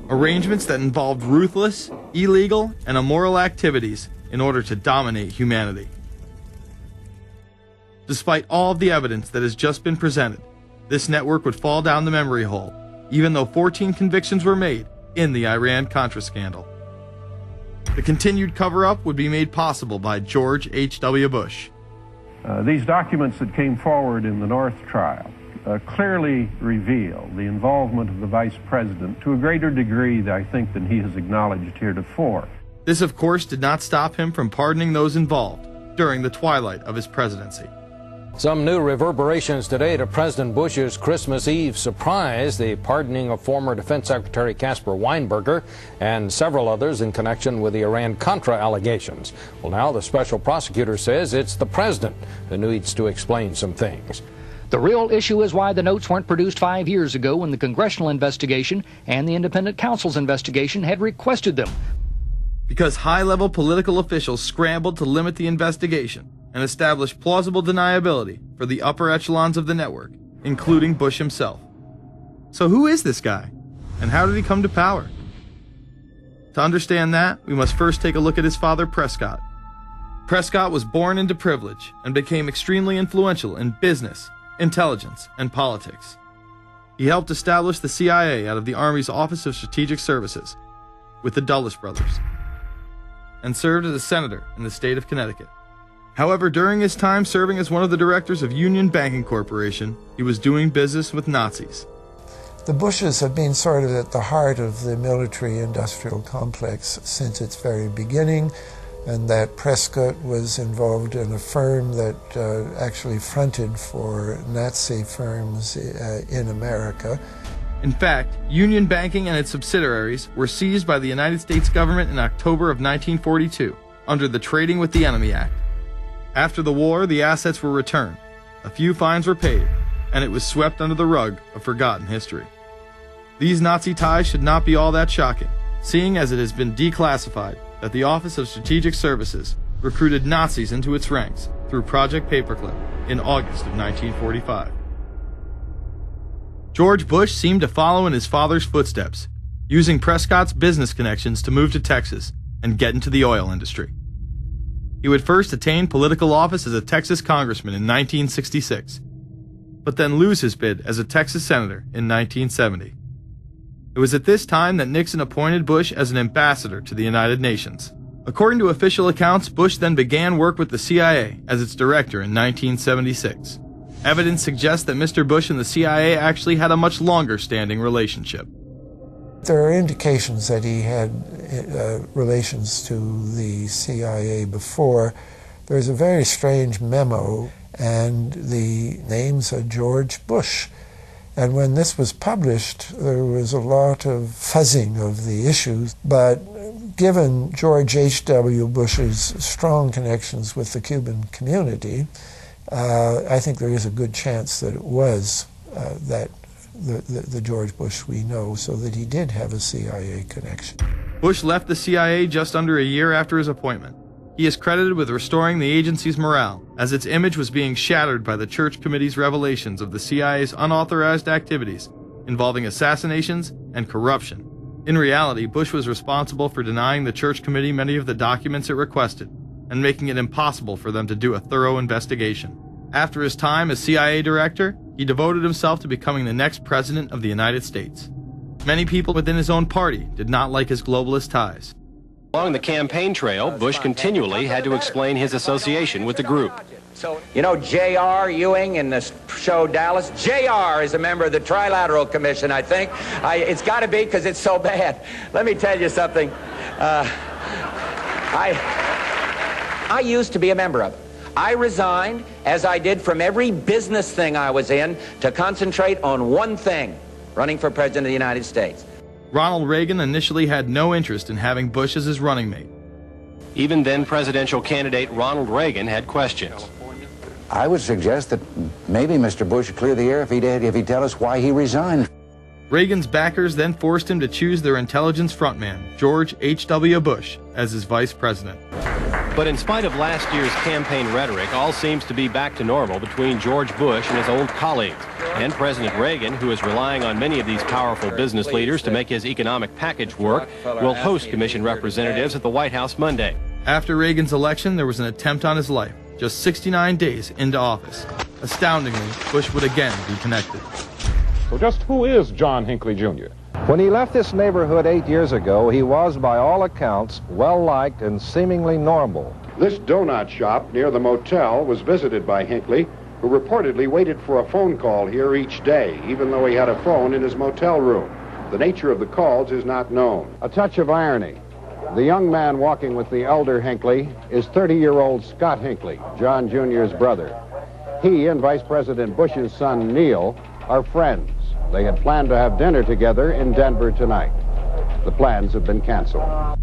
arrangements that involved ruthless, illegal, and immoral activities in order to dominate humanity. Despite all of the evidence that has just been presented, this network would fall down the memory hole, even though 14 convictions were made in the Iran-Contra scandal. The continued cover-up would be made possible by George H.W. Bush. These documents that came forward in the North trial clearly reveal the involvement of the Vice President to a greater degree, I think, than he has acknowledged heretofore. This, of course, did not stop him from pardoning those involved during the twilight of his presidency. Some new reverberations today to President Bush's Christmas Eve surprise, the pardoning of former Defense Secretary Caspar Weinberger and several others in connection with the Iran-Contra allegations. Well, now the special prosecutor says it's the president who needs to explain some things. The real issue is why the notes weren't produced 5 years ago when the congressional investigation and the independent counsel's investigation had requested them. Because high-level political officials scrambled to limit the investigation and establish plausible deniability for the upper echelons of the network, including Bush himself. So who is this guy, and how did he come to power? To understand that, we must first take a look at his father, Prescott. Prescott was born into privilege and became extremely influential in business, intelligence, and politics. He helped establish the CIA out of the Army's Office of Strategic Services with the Dulles brothers, and served as a senator in the state of Connecticut. However, during his time serving as one of the directors of Union Banking Corporation, he was doing business with Nazis. The Bushes have been sort of at the heart of the military-industrial complex since its very beginning, and that Prescott was involved in a firm that actually fronted for Nazi firms in America. In fact, Union Banking and its subsidiaries were seized by the United States government in October of 1942 under the Trading with the Enemy Act. After the war, the assets were returned, a few fines were paid, and it was swept under the rug of forgotten history. These Nazi ties should not be all that shocking, seeing as it has been declassified that the Office of Strategic Services recruited Nazis into its ranks through Project Paperclip in August of 1945. George Bush seemed to follow in his father's footsteps, using Prescott's business connections to move to Texas and get into the oil industry. He would first attain political office as a Texas congressman in 1966, but then lose his bid as a Texas senator in 1970. It was at this time that Nixon appointed Bush as an ambassador to the United Nations. According to official accounts, Bush then began work with the CIA as its director in 1976. Evidence suggests that Mr. Bush and the CIA actually had a much longer-standing relationship. There are indications that he had relations to the CIA before. There's a very strange memo, and the names are George Bush. And when this was published, there was a lot of fuzzing of the issues, but given George H.W. Bush's strong connections with the Cuban community, I think there is a good chance that it was the George Bush we know, so that he did have a CIA connection. Bush left the CIA just under a year after his appointment. He is credited with restoring the agency's morale, as its image was being shattered by the Church Committee's revelations of the CIA's unauthorized activities involving assassinations and corruption. In reality, Bush was responsible for denying the Church Committee many of the documents it requested, and making it impossible for them to do a thorough investigation. After his time as CIA director, he devoted himself to becoming the next president of the United States. Many people within his own party did not like his globalist ties. Along the campaign trail, Bush continually had to explain his association with the group. You know J.R. Ewing in the show Dallas? J.R. is a member of the Trilateral Commission, I think. It's got to be because it's so bad. Let me tell you something. I used to be a member of it. I resigned, as I did from every business thing I was in, to concentrate on one thing, running for President of the United States. Ronald Reagan initially had no interest in having Bush as his running mate. Even then presidential candidate Ronald Reagan had questions. I would suggest that maybe Mr. Bush would clear the air if he'd tell us why he resigned. Reagan's backers then forced him to choose their intelligence frontman, George H.W. Bush, as his vice president. But in spite of last year's campaign rhetoric, all seems to be back to normal between George Bush and his old colleagues. And President Reagan, who is relying on many of these powerful business leaders to make his economic package work, will host commission representatives at the White House Monday. After Reagan's election, there was an attempt on his life, just 69 days into office. Astoundingly, Bush would again be connected. So just who is John Hinckley Jr.? When he left this neighborhood 8 years ago, he was, by all accounts, well-liked and seemingly normal. This donut shop near the motel was visited by Hinckley, who reportedly waited for a phone call here each day, even though he had a phone in his motel room. The nature of the calls is not known. A touch of irony. The young man walking with the elder Hinckley is 30-year-old Scott Hinckley, John Jr.'s brother. He and Vice President Bush's son, Neil, are friends. They had planned to have dinner together in Denver tonight. The plans have been canceled.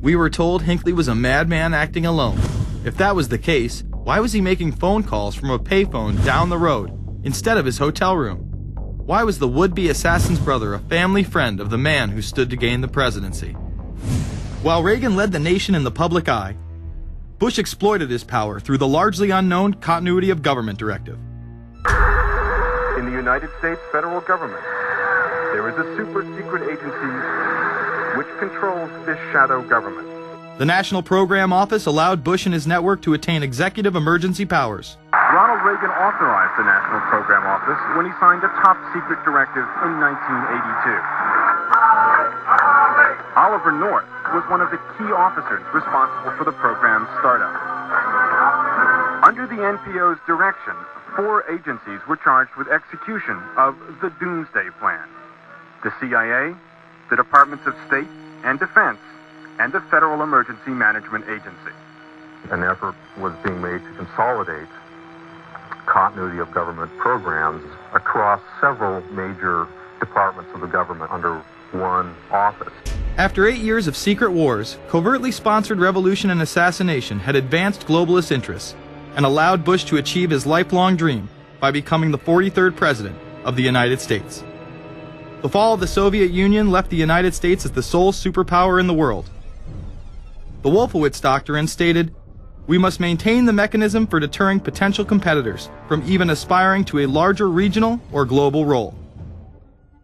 We were told Hinckley was a madman acting alone. If that was the case, why was he making phone calls from a payphone down the road instead of his hotel room? Why was the would-be assassin's brother a family friend of the man who stood to gain the presidency? While Reagan led the nation in the public eye, Bush exploited his power through the largely unknown Continuity of Government Directive. In the United States federal government, there is a super-secret agency which controls this shadow government. The National Program Office allowed Bush and his network to attain executive emergency powers. Ronald Reagan authorized the National Program Office when he signed a top-secret directive in 1982. Oliver North was one of the key officers responsible for the program's startup. Under the NPO's direction, 4 agencies were charged with execution of the Doomsday Plan: the CIA, the Departments of State and Defense, and the Federal Emergency Management Agency. An effort was being made to consolidate continuity of government programs across several major departments of the government under one office. After 8 years of secret wars, covertly sponsored revolution and assassination had advanced globalist interests and allowed Bush to achieve his lifelong dream by becoming the 43rd president of the United States. The fall of the Soviet Union left the United States as the sole superpower in the world. The Wolfowitz Doctrine stated, "We must maintain the mechanism for deterring potential competitors from even aspiring to a larger regional or global role."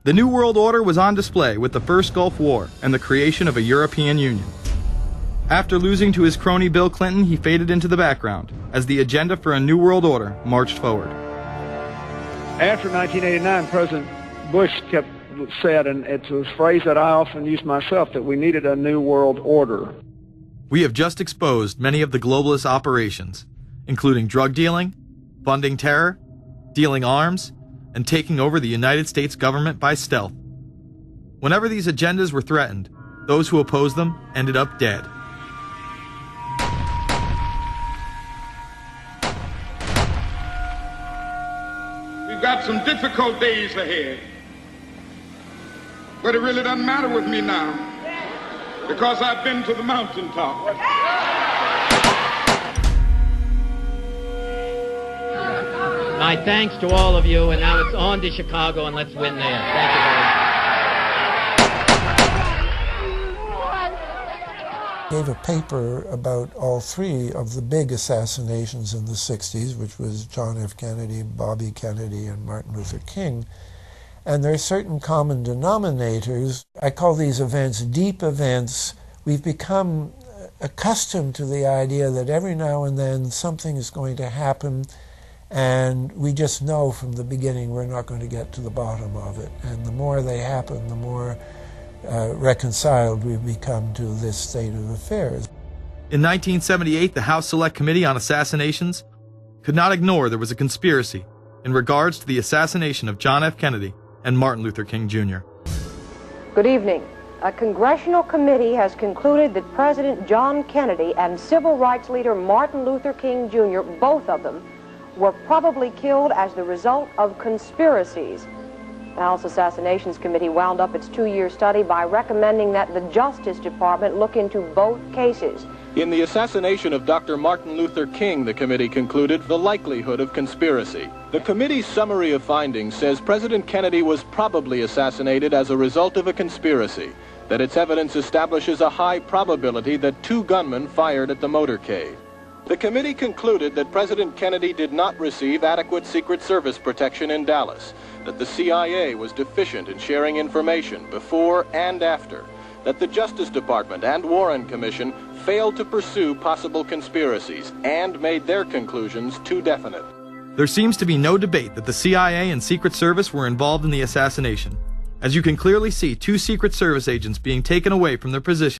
The New World Order was on display with the first Gulf War and the creation of a European Union. After losing to his crony Bill Clinton, he faded into the background as the agenda for a New World Order marched forward. After 1989, President Bush said, and it's a phrase that I often use myself, that we needed a New World Order. We have just exposed many of the globalist operations, including drug dealing, funding terror, dealing arms, and taking over the United States government by stealth. Whenever these agendas were threatened, those who opposed them ended up dead. We've got some difficult days ahead, but it really doesn't matter with me now, because I've been to the mountaintop. My thanks to all of you, and now it's on to Chicago, and let's win there. Thank you very much. Gave a paper about all 3 of the big assassinations in the 60s, which was John F. Kennedy, Bobby Kennedy, and Martin Luther King. And there are certain common denominators. I call these events deep events. We've become accustomed to the idea that every now and then something is going to happen, and we just know from the beginning we're not going to get to the bottom of it. And the more they happen, the more reconciled we've become to this state of affairs. In 1978, the House Select Committee on Assassinations could not ignore there was a conspiracy in regards to the assassination of John F. Kennedy and Martin Luther King Jr. Good evening. A congressional committee has concluded that President John Kennedy and civil rights leader Martin Luther King Jr., both of them, were probably killed as the result of conspiracies. The House Assassinations Committee wound up its 2-year study by recommending that the Justice Department look into both cases. In the assassination of Dr. Martin Luther King, the committee concluded the likelihood of conspiracy. The committee's summary of findings says President Kennedy was probably assassinated as a result of a conspiracy, that its evidence establishes a high probability that 2 gunmen fired at the motorcade. The committee concluded that President Kennedy did not receive adequate Secret Service protection in Dallas, that the CIA was deficient in sharing information before and after, that the Justice Department and Warren Commission failed to pursue possible conspiracies and made their conclusions too definite. There seems to be no debate that the CIA and Secret Service were involved in the assassination, as you can clearly see 2 Secret Service agents being taken away from their positions